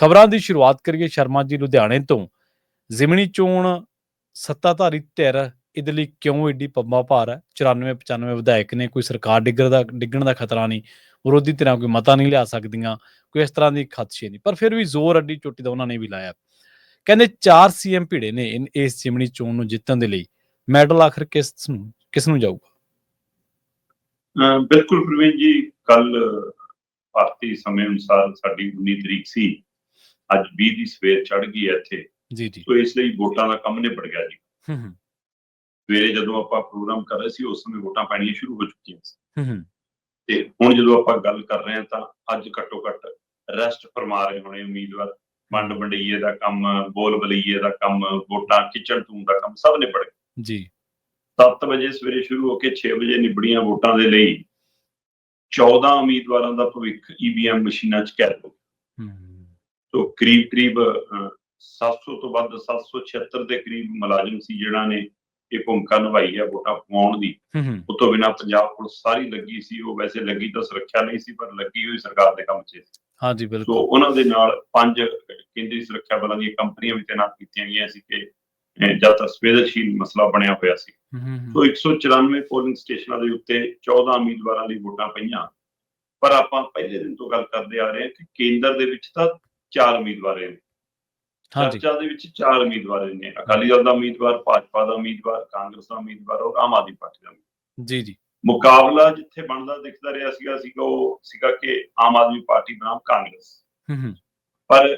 ਖਬਰਾਂ ਦੀ ਸ਼ੁਰੂਆਤ ਕਰੀਏ ਸ਼ਰਮਾ ਜੀ ਲੁਧਿਆਣੇ ਤੋਂ। ਜ਼ਿਮਨੀ ਚੋਣ ਸੱਤਾਧਾਰੀ ਧਿਰ ਇਹਦੇ ਲਈ ਕਿਉਂ ਏਡੀ ਪੱਬਾਂ ਭਾਰ ਹੈ? 94-95 ਵਿਧਾਇਕ ਨੇ, ਕੋਈ ਸਰਕਾਰ ਡਿੱਗਣ ਦਾ ਖਤਰਾ ਨਹੀਂ, ਵਿਰੋਧੀ ਧਿਰਾਂ ਕੋਈ ਮਤਾ ਨਹੀਂ ਲਿਆ ਸਕਦੀਆਂ, ਕੋਈ ਇਸ ਤਰ੍ਹਾਂ ਦੀ ਖਦਸ਼ੇ ਨਹੀਂ, ਪਰ ਫਿਰ ਵੀ ਜ਼ੋਰ ਅੱਡੀ ਚੋਟੀ ਦਾ ਉਹਨਾਂ ਨੇ ਵੀ ਲਾਇਆ। ਕਹਿੰਦੇ 4 CM ਭਿੜੇ ਨੇ ਇਸ ਜ਼ਿਮਨੀ ਚੋਣ ਨੂੰ ਜਿੱਤਣ ਦੇ ਲਈ। ਮੈਡਲ ਆਖਰ ਕਿਸ ਨੂੰ ਜਾਊਗਾ? ਬਿਲਕੁਲ ਪ੍ਰਵੀਨ ਜੀ, ਕੱਲ ਭਾਰਤੀ ਸਮੇਂ ਅਨੁਸਾਰ ਸਾਡੀ 19 ਤਰੀਕ ਸੀ, ਅੱਜ 20 ਦੀ ਸਵੇਰ ਚੜ ਗਈ ਹੈ ਇੱਥੇ। ਜੀ ਜੀ। ਸੋ ਇਸ ਲਈ ਵੋਟਾਂ ਦਾ ਕੰਮ ਨਿਬੜ ਗਿਆ ਜੀ। ਸਵੇਰੇ ਜਦੋਂ ਆਪਾਂ ਪ੍ਰੋਗਰਾਮ ਕਰ ਰਹੇ ਸੀ ਉਸ ਸਮੇਂ ਵੋਟਾਂ ਪੈਣੀਆਂ ਸ਼ੁਰੂ ਹੋ ਚੁੱਕੀਆਂ ਸੀ, ਤੇ ਹੁਣ ਜਦੋਂ ਆਪਾਂ ਗੱਲ ਕਰ ਰਹੇ ਹਾਂ ਤਾਂ ਅੱਜ ਘੱਟੋ ਘੱਟ ਰੈਸਟ ਫਰਮਾ ਰਹੇ ਹੋਣੇ ਉਮੀਦਵਾਰ। ਵੰਡ ਵੰਡਈਏ ਦਾ ਕੰਮ, ਬੋਲ ਬਲਈਏ ਦਾ ਕੰਮ, ਵੋਟਾਂ ਖਿੱਚਣ ਧੂਣ ਦਾ ਕੰਮ ਸਭ ਨਿਬੜ ਗਿਆ ਜੀ। 7 ਵਜੇ ਸਵੇਰੇ ਸ਼ੁਰੂ ਹੋ ਕੇ 6 ਵਜੇ ਨਿਬੜੀਆਂ ਵੋਟਾਂ ਦੇ ਲਈ 14 ਉਮੀਦਵਾਰਾਂ ਦਾ ਭਵਿੱਖ EVM ਮਸ਼ੀਨਾਂ 'ਚ ਕੈਦ ਹੋ ਗਿਆ। ਸੋ ਕਰੀਬ 700 ਤੋਂ ਵੱਧ 776 ਦੇ ਕਰੀਬ ਮੁਲਾਜ਼ਮ ਸੀ ਜਿਨ੍ਹਾਂ ਨੇ ਇਹ ਭੂਮਿਕਾ ਨਿਭਾਈ ਹੈ ਵੋਟਾਂ ਪਵਾਉਣ ਦੀ। ਉਹ ਤੋਂ ਬਿਨਾਂ ਪੰਜਾਬ ਪੁਲਿਸ ਸਾਰੀ ਲੱਗੀ ਸੀ। ਉਹ ਵੈਸੇ ਲੱਗੀ ਤਾਂ ਸੁਰੱਖਿਆ ਨਹੀਂ ਸੀ, ਪਰ ਲੱਗੀ ਹੋਈ ਸਰਕਾਰ ਦੇ ਕੰਮ 'ਚ। ਹਾਂਜੀ ਬਿਲਕੁਲ। ਸੋ ਉਹਨਾਂ ਦੇ ਨਾਲ 5 ਕੇਂਦਰੀ ਸੁਰੱਖਿਆ ਬਲਾਂ ਦੀਆਂ ਕੰਪਨੀਆਂ ਵੀ ਤੈਨਾਤ ਕੀਤੀਆਂ ਗਈਆਂ ਸੀ ਕਿ ਜ਼ਿਆਦਾਤਰ ਸੰਵੇਦਨਸ਼ੀਲ ਮਸਲਾ ਬਣਿਆ ਹੋਇਆ ਸੀ। ਸੋ 194 ਪੋਲਿੰਗ ਸਟੇਸ਼ਨਾਂ ਦੇ ਉੱਤੇ 14 ਉਮੀਦਵਾਰਾਂ ਲਈ ਵੋਟਾਂ ਪਈਆਂ। ਪਰ ਆਪਾਂ ਪਹਿਲੇ ਦਿਨ ਤੋਂ ਗੱਲ ਕਰਦੇ ਆ ਰਹੇ ਹਾਂ ਕਿ ਕੇਂਦਰ ਦੇ ਵਿੱਚ ਤਾਂ 4 ਉਮੀਦਵਾਰ ਨੇ। ਚਰਚਾ ਦੇ ਵਿੱਚ 4 ਉਮੀਦਵਾਰ ਨੇ। ਅਕਾਲੀ ਦਲ ਦਾ ਉਮੀਦਵਾਰ, ਭਾਜਪਾ ਦਾ ਉਮੀਦਵਾਰ, ਕਾਂਗਰਸ ਦਾ ਉਮੀਦਵਾਰ ਔਰ ਆਮ ਆਦਮੀ ਪਾਰਟੀ ਦਾ। ਜੀ ਜੀ। ਮੁਕਾਬਲਾ ਜਿੱਥੇ ਬਣਦਾ ਦਿਖਦਾ ਰਿਹਾ ਸੀਗਾ ਉਹ ਸੀਗਾ ਕਿ ਆਮ ਆਦਮੀ ਪਾਰਟੀ ਬਨਾਮ ਕਾਂਗਰਸ। ਪਰ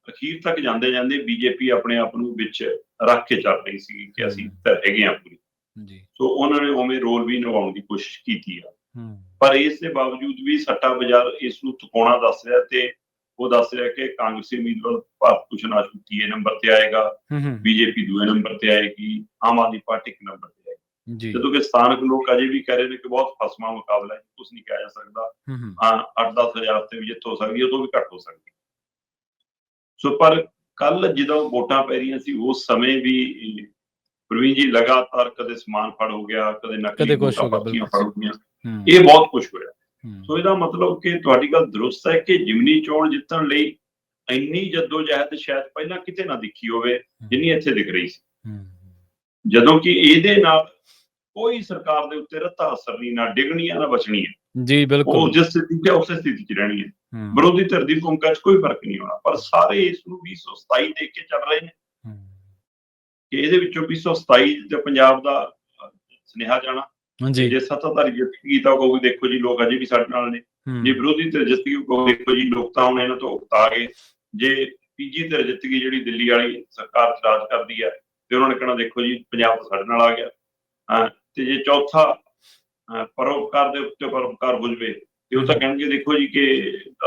ਅਖੀਰ ਤੱਕ ਜਾਂਦੇ ਜਾਂਦੇ ਬੀਜੇਪੀ ਆਪਣੇ ਆਪ ਨੂੰ ਵਿੱਚ ਰੱਖ ਕੇ ਚੱਲ ਰਹੀ ਸੀ ਕਿ ਅਸੀਂ ਤਾਂ ਹੈਗੇ ਹਾਂ ਪੂਰੀ। ਸੋ ਉਹਨਾਂ ਨੇ ਉਵੇਂ ਰੋਲ ਵੀ ਨਿਭਾਉਣ ਦੀ ਕੋਸ਼ਿਸ਼ ਕੀਤੀ ਆ। ਪਰ ਇਸ ਦੇ ਬਾਵਜੂਦ ਵੀ ਸੱਟਾ ਬਾਜ਼ਾਰ ਇਸ ਨੂੰ ਤਿਕੋਣਾ ਦੱਸ ਰਿਹਾ ਤੇ ਉਹ ਦੱਸ ਰਿਹਾ ਕਿ ਕਾਂਗਰਸੀ ਉਮੀਦਵਾਰ ਭਾਰਤ ਭੂਸ਼ਣ ਆਸ਼ੂ ਤੀਏ ਨੰਬਰ ਤੇ ਆਏਗਾ, ਬੀਜੇਪੀ ਦੂਏ ਨੰਬਰ ਤੇ ਆਏਗੀ, ਆਮ ਆਦਮੀ ਪਾਰਟੀ 1 ਨੰਬਰ ਤੇ ਆਏਗੀ। ਜਦੋਂ ਕਿ ਸਥਾਨਕ ਲੋਕ ਅਜੇ ਵੀ ਕਹਿ ਰਹੇ ਨੇ ਕਿ ਬਹੁਤ ਫਸਵਾਂ ਮੁਕਾਬਲਾ ਹੈ, ਕੁਛ ਨਹੀਂ ਕਿਹਾ ਜਾ ਸਕਦਾ। 8-10 ਹਜ਼ਾਰ ਤੇ ਵੀ ਜਿੱਤ ਹੋ ਸਕਦੀ ਹੈ, ਉਹ ਤੋਂ ਵੀ ਘੱਟ ਹੋ ਸਕਦੀ। ਸੋ ਪਰ ਕੱਲ ਜਦੋਂ ਵੋਟਾਂ ਪੈ ਰਹੀਆਂ ਸੀ ਉਸ ਸਮੇਂ ਵੀ ਪ੍ਰਵੀਨ ਜੀ ਲਗਾਤਾਰ ਕਦੇ ਸਮਾਨ ਫੜ ਹੋ ਗਿਆ, ਕਦੇ ਨਕਲੀ ਵੋਟਾਂ ਪਰਚੀਆਂ ਫੜ ਹੋ ਗਈਆਂ। ਇਹ ਬਹੁਤ ਕੁਝ ਹੋਇਆ। ਸੋ ਇਹਦਾ ਮਤਲਬ ਕਿ ਤੁਹਾਡੀ ਗੱਲ ਦਰੁਸਤ ਹੈ ਕਿ ਜ਼ਿਮਨੀ ਚੋਣ ਜਿੱਤਣ ਲਈ ਇੰਨੀ ਜੱਦੋਜਹਿਦ ਸ਼ਾਇਦ ਪਹਿਲਾਂ ਕਿਤੇ ਨਾ ਦਿਖੀ ਹੋਵੇ ਜਿੰਨੀ ਇੱਥੇ ਦਿਖ ਰਹੀ ਸੀ। ਜਦੋਂ ਕਿ ਇਹਦੇ ਨਾਲ ਕੋਈ ਸਰਕਾਰ ਦੇ ਉੱਤੇ ਰੱਤਾ ਅਸਰ ਨਹੀਂ, ਨਾ ਡਿੱਗਣੀ ਆ ਨਾ ਬਚਣੀ ਹੈ। ਜੀ ਬਿਲਕੁਲ। ਉਹ ਜਿਸ ਸਥਿਤੀ 'ਚ ਉਸੇ ਸਥਿਤੀ 'ਚ ਰਹਿਣੀ ਹੈ। ਵਿਰੋਧੀ ਧਿਰ ਦੀ ਭੂਮਿਕਾ 'ਚ ਕੋਈ ਫਰਕ ਨਹੀਂ ਹੋਣਾ। ਪਰ ਸਾਰੇ ਇਸ ਨੂੰ 227 ਦੇਖ ਕੇ ਚੱਲ ਰਹੇ ਨੇ ਕਿ ਇਹਦੇ ਵਿੱਚੋਂ 227 ਤੇ ਪੰਜਾਬ ਦਾ ਸੁਨੇਹਾ ਜਾਣਾ। ਜੇ ਸੱਤਾਧਾਰੀ ਜਿੱਤ ਗਈ ਤਾਂ ਉਹ ਦੇਖੋ ਜੀ ਲੋਕ ਅਜੇ ਵੀ ਸਾਡੇ ਨਾਲ ਨੇ। ਜੇ ਵਿਰੋਧੀ ਧਿਰ ਜਿੱਤ ਗਈ ਉਹ ਦੇਖੋ ਜੀ ਲੋਕ ਤਾਂ ਹੁਣ ਇਹਨਾਂ ਤੋਂ ਉਕਤਾ ਗਏ। ਜੇ ਤੀਜੀ ਧਿਰ ਜਿੱਤ ਗਈ ਜਿਹੜੀ ਦਿੱਲੀ ਵਾਲੀ ਸਰਕਾਰ ਰਾਜ ਕਰਦੀ ਹੈ ਤੇ ਉਹਨਾਂ ਨੇ ਕਹਿਣਾ ਦੇਖੋ ਜੀ ਪੰਜਾਬ ਸਾਡੇ ਨਾਲ ਆ ਗਿਆ। ਤੇ ਜੇ ਚੌਥਾ ਪਰਉਪਕਾਰ ਦੇ ਉੱਤੇ ਪਰਉਪਕਾਰ ਹੋ ਜਾਵੇ ਤੇ ਉਹ ਤਾਂ ਕਹਿਣਗੇ ਦੇਖੋ ਜੀ ਕਿ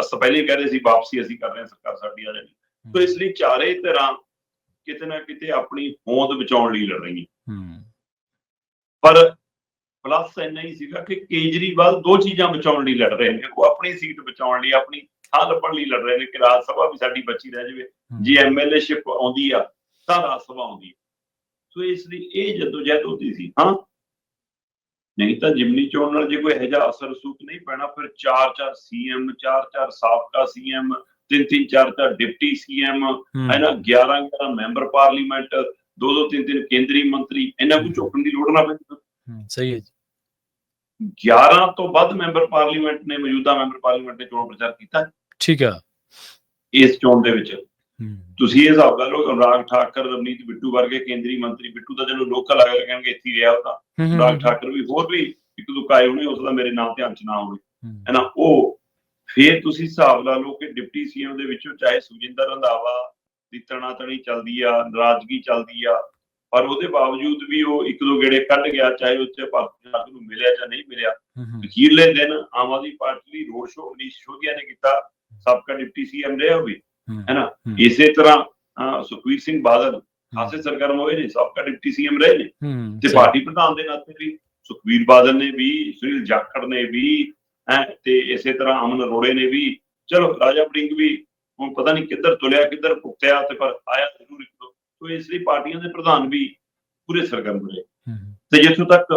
ਅਸੀਂ ਪਹਿਲੇ ਕਹਿ ਰਹੇ ਸੀ ਵਾਪਸੀ ਅਸੀਂ ਕਰ ਰਹੇ ਹਾਂ, ਸਰਕਾਰ ਸਾਡੀ ਆ ਜਾਣੀ। ਸੋ ਇਸ ਲਈ ਚਾਰੇ ਧਿਰਾਂ ਕਿਤੇ ਨਾ ਕਿਤੇ ਆਪਣੀ ਹੋਂਦ ਬਚਾਉਣ ਲਈ ਲੜ ਰਹੀਆਂ। ਪਰ ਪਲੱਸ ਇੰਨਾ ਹੀ ਸੀਗਾ ਕਿ ਕੇਜਰੀਵਾਲ 2 ਚੀਜ਼ਾਂ ਬਚਾਉਣ ਲਈ ਲੜ ਰਹੇ ਨੇ। ਉਹ ਆਪਣੀ ਸੀਟ ਬਚਾਉਣ ਲਈ, ਆਪਣੀ ਥਾਂ ਲੱਭਣ ਲਈ ਲੜ ਰਹੇ ਨੇ ਕਿ ਰਾਜ ਸਭਾ ਵੀ ਸਾਡੀ ਬਚੀ ਰਹਿ ਜਾਵੇ। ਜੇ MLA-ਸ਼ਿਪ ਆਉਂਦੀ ਆ ਤਾਂ ਰਾਜ ਸਭਾ ਆਉਂਦੀ ਹੈ। ਸੋ ਇਸ ਲਈ ਇਹ ਜਦੋਜਹਿਦ ਹੁੰਦੀ ਸੀ। ਨਹੀਂ ਤਾਂ ਜ਼ਿਮਨੀ ਚੋਣ ਨਾਲ ਜੇ ਕੋਈ ਇਹੋ ਜਿਹਾ ਅਸਰ ਰਸੂਖ ਨਹੀਂ ਪੈਣਾ, ਫਿਰ 4-4 CM, 4-4 ਸਾਬਕਾ CM, 3-3, 4-4 deputy CM, 11-11 member parliament, 2-2, 3-3 ਕੇਂਦਰੀ ਮੰਤਰੀ, ਇਹਨਾਂ ਨੂੰ ਝੋਕਣ ਦੀ ਲੋੜ ਨਾ ਪੈਂਦੀ। ਸਹੀ ਹੈ ਜੀ। 11 ਤੋਂ ਵੱਧ ਮੈਂਬਰ ਪਾਰਲੀਮੈਂਟ ਨੇ, ਮੌਜੂਦਾ ਮੈਂਬਰ ਪਾਰਲੀਮੈਂਟ ਨੇ ਚੋਣ ਪ੍ਰਚਾਰ ਕੀਤਾ। ਠੀਕ ਆ। ਇਸ ਚੋਣ ਦੇ ਵਿੱਚ ਤੁਸੀਂ ਇਹ ਹਿਸਾਬ ਲਾ ਲਓ, ਅਨੁਰਾਗ ਠਾਕਰ, ਰਵਨੀਤ ਬਿੱਟੂ ਵਰਗੇ ਕੇਂਦਰੀ ਮੰਤਰੀ, ਬਿੱਟੂ ਤਾਂ ਜਦੋਂ ਲੋਕਲ ਆ ਕੇ ਕਹਿਣਗੇ ਇੱਥੇ ਹੀ ਰਿਹਾ ਉਹਦਾ, ਅਨੁਰਾਗ ਠਾਕਰ ਵੀ ਹੋਰ ਵੀ ਇੱਕ ਦੋ ਆਏ ਹੋਣੇ, ਉਸ ਦਾ ਮੇਰੇ ਨਾਮ ਧਿਆਨ 'ਚ ਨਾ ਹੋਵੇ, ਹੈ ਨਾ। ਉਹ ਫਿਰ ਤੁਸੀਂ ਹਿਸਾਬ ਲਾ ਲਓ ਕਿ ਡਿਪਟੀ CM ਦੇ ਵਿੱਚੋਂ ਚਾਹੇ ਸੁਖਜਿੰਦਰ ਰੰਧਾਵਾ ਦੀ ਤਣਾਤਣੀ ਚੱਲਦੀ ਆ, ਨਾਰਾਜ਼ਗੀ ਚੱਲਦੀ ਆ, ਪਰ ਉਹਦੇ ਬਾਵਜੂਦ ਵੀ ਉਹ 1-2 ਗੇੜੇ ਕੱਢ ਗਿਆ, ਚਾਹੇ ਉੱਥੇ ਭਾਰਤ ਨੂੰ ਮਿਲਿਆ ਜਾਂ ਨਹੀਂ ਮਿਲਿਆ। ਅਖੀਰਲੇ ਦਿਨ ਆਮ ਆਦਮੀ ਪਾਰਟੀ ਦੀ ਰੋਡ ਸ਼ੋਅ ਮਨੀਸ਼ ਸਿਸੋਦੀਆ ਨੇ ਕੀਤਾ, ਸਾਬਕਾ ਡਿਪਟੀ CM ਰਿਹਾ ਹੋਵੇ, ਹੈ ਨਾ। ਇਸੇ ਤਰ੍ਹਾਂ ਸੁਖਬੀਰ ਸਿੰਘ ਬਾਦਲ ਖਾਸੇ ਸਰਗਰਮ ਹੋਏ ਨੇ, ਸਾਬਕਾ ਡਿਪਟੀ CM ਰਹੇ ਨੇ, ਤੇ ਪਾਰਟੀ ਪ੍ਰਧਾਨ ਦੇ ਨਾਤੇ ਵੀ ਸੁਖਬੀਰ ਬਾਦਲ ਨੇ ਵੀ, ਸੁਨੀਲ ਜਾਖੜ ਨੇ ਵੀ, ਤੇ ਇਸੇ ਤਰ੍ਹਾਂ ਅਮਨ ਅਰੋੜੇ ਨੇ ਵੀ। ਚਲੋ ਰਾਜਾ ਵੜਿੰਗ ਵੀ ਹੁਣ ਪਤਾ ਨਹੀਂ ਕਿੱਧਰ ਤੁਲਿਆ, ਕਿੱਧਰ ਭੁਗਤਿਆ, ਤੇ ਪਰ ਆਇਆ ਜ਼ਰੂਰ 1-2। ਸੋ ਇਸ ਲਈ ਪਾਰਟੀਆਂ ਦੇ ਪ੍ਰਧਾਨ ਵੀ ਪੂਰੇ ਸਰਗਰਮ ਰਹੇ। ਤੇ ਜਿੱਥੋਂ ਤੱਕ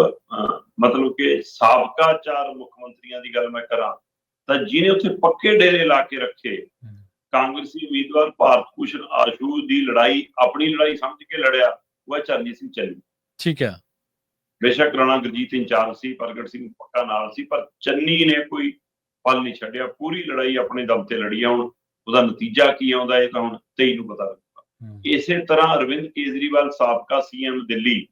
ਮਤਲਬ ਕਿ ਸਾਬਕਾ 4 ਮੁੱਖ ਮੰਤਰੀਆਂ ਦੀ ਗੱਲ ਮੈਂ ਕਰਾਂ ਤਾਂ ਜਿਹਨੇ ਉੱਥੇ ਪੱਕੇ ਡੇਰੇ ਲਾ ਕੇ ਰੱਖੇ ਕਾਂਗਰਸੀ ਉਮੀਦਵਾਰ ਭਾਰਤ ਭੂਸ਼ਣ ਆਸ਼ੂ ਦੀ ਲੜਾਈ ਆਪਣੀ ਲੜਾਈ ਸਮਝ ਕੇ ਲੜਿਆ, ਉਹ ਹੈ ਚਰਨਜੀਤ ਸਿੰਘ ਚੰਨੀ। ਠੀਕ ਹੈ। ਬੇਸ਼ੱਕ ਰਾਣਾ ਗੁਰਜੀਤ ਇੰਚਾਰਜ ਸੀ, ਪ੍ਰਗਟ ਸਿੰਘ ਪੱਕਾ ਨਾਲ ਸੀ, ਪਰ ਚੰਨੀ ਨੇ ਕੋਈ ਪਲ ਨਹੀਂ ਛੱਡਿਆ, ਪੂਰੀ ਲੜਾਈ ਆਪਣੇ ਦਮ ਤੇ ਲੜੀ ਆ। ਹੁਣ ਉਹਦਾ ਨਤੀਜਾ ਕੀ ਆਉਂਦਾ ਇਹ ਤਾਂ ਹੁਣ 23 ਨੂੰ ਪਤਾ ਲੱਗੂਗਾ। ਇਸੇ ਤਰ੍ਹਾਂ ਅਰਵਿੰਦ ਕੇਜਰੀਵਾਲ ਸਾਬਕਾ ਸੀਐਮ ਦਿੱਲੀ,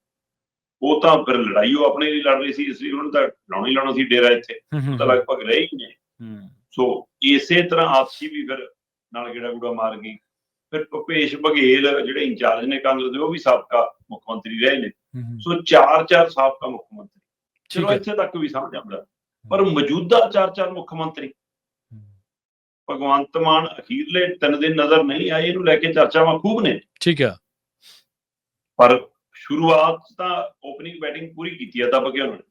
ਉਹ ਤਾਂ ਫਿਰ ਲੜਾਈ ਉਹ ਆਪਣੇ ਲਈ ਲੜ ਰਹੀ ਸੀ, ਇਸ ਲਈ ਉਹਨਾਂ ਦਾ ਲਾਉਣਾ ਹੀ ਲਾਉਣਾ ਸੀ ਡੇਰਾ ਇੱਥੇ, ਉਹ ਤਾਂ ਲਗਭਗ ਰਹੇ ਹੀ ਨੇ। ਸੋ ਇਸੇ ਤਰ੍ਹਾਂ ਆਪਸੀ ਵੀ ਫਿਰ ਨਾਲ ਗੇੜਾ ਗੂੜਾ ਮਾਰ ਗਈ। ਫਿਰ ਭੁਪੇਸ਼ ਬਘੇਲ ਜਿਹੜੇ ਇੰਚਾਰਜ ਨੇ ਕਾਂਗਰਸ ਦੇ, ਉਹ ਵੀ ਸਾਬਕਾ ਮੁੱਖ ਮੰਤਰੀ ਰਹੇ ਨੇ। ਸੋ 4 ਸਾਬਕਾ ਮੁੱਖ ਮੰਤਰੀ, ਚਲੋ ਇੱਥੇ ਤੱਕ ਵੀ ਸਮਝ ਆਉਂਦਾ। ਪਰ ਮੌਜੂਦਾ 4 ਮੁੱਖ ਮੰਤਰੀ, ਭਗਵੰਤ ਮਾਨ ਅਖੀਰਲੇ 3 ਦਿਨ ਨਜ਼ਰ ਨਹੀਂ ਆਏ, ਇਹਨੂੰ ਲੈ ਕੇ ਚਰਚਾਵਾਂ ਖੂਬ ਨੇ। ਠੀਕ ਹੈ। ਪਰ ਸ਼ੁਰੂਆਤ ਤਾਂ ਓਪਨਿੰਗ ਬੈਟਿੰਗ ਪੂਰੀ ਕੀਤੀ ਆ ਦੱਬ ਕੇ ਉਹਨਾਂ ਨੇ।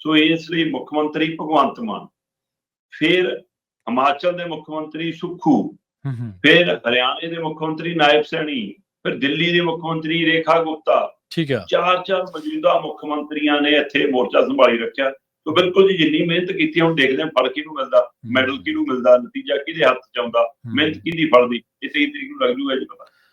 ਸੋ ਇਸ ਲਈ ਮੁੱਖ ਮੰਤਰੀ ਭਗਵੰਤ ਮਾਨ, ਫਿਰ ਹਿਮਾਚਲ ਦੇ ਮੁੱਖ ਮੰਤਰੀ ਸੁੱਖੂ, ਫਿਰ ਹਰਿਆਣੇ ਦੇ ਮੁੱਖ ਮੰਤਰੀ ਨਾਇਬ ਸੈਣੀ, ਫਿਰ ਦਿੱਲੀ ਦੇ ਮੁੱਖ ਮੰਤਰੀ ਰੇਖਾ ਗੁਪਤਾ। ਠੀਕ ਹੈ। 4 ਮੌਜੂਦਾ ਮੁੱਖ ਮੰਤਰੀਆਂ ਨੇ ਇੱਥੇ ਮੋਰਚਾ ਸੰਭਾਲੀ ਰੱਖਿਆ। ਤੋ ਬਿਲਕੁਲ ਜੀ, ਜਿੰਨੀ ਮਿਹਨਤ ਕੀਤੀ, ਹੁਣ ਦੇਖਦੇ ਹਾਂ ਫਲ ਕਿਹਨੂੰ ਮਿਲਦਾ, ਮੈਡਲ ਕਿਹਨੂੰ ਮਿਲਦਾ, ਨਤੀਜਾ ਕਿਹਦੇ ਹੱਥ ਚ ਆਉਂਦਾ, ਮਿਹਨਤ ਕਿਹਦੀ ਫਲਦੀ, ਇਹ 23 ਤਰੀਕ ਨੂੰ ਲੱਗ ਜੂਗਾ ਜੀ ਪਤਾ।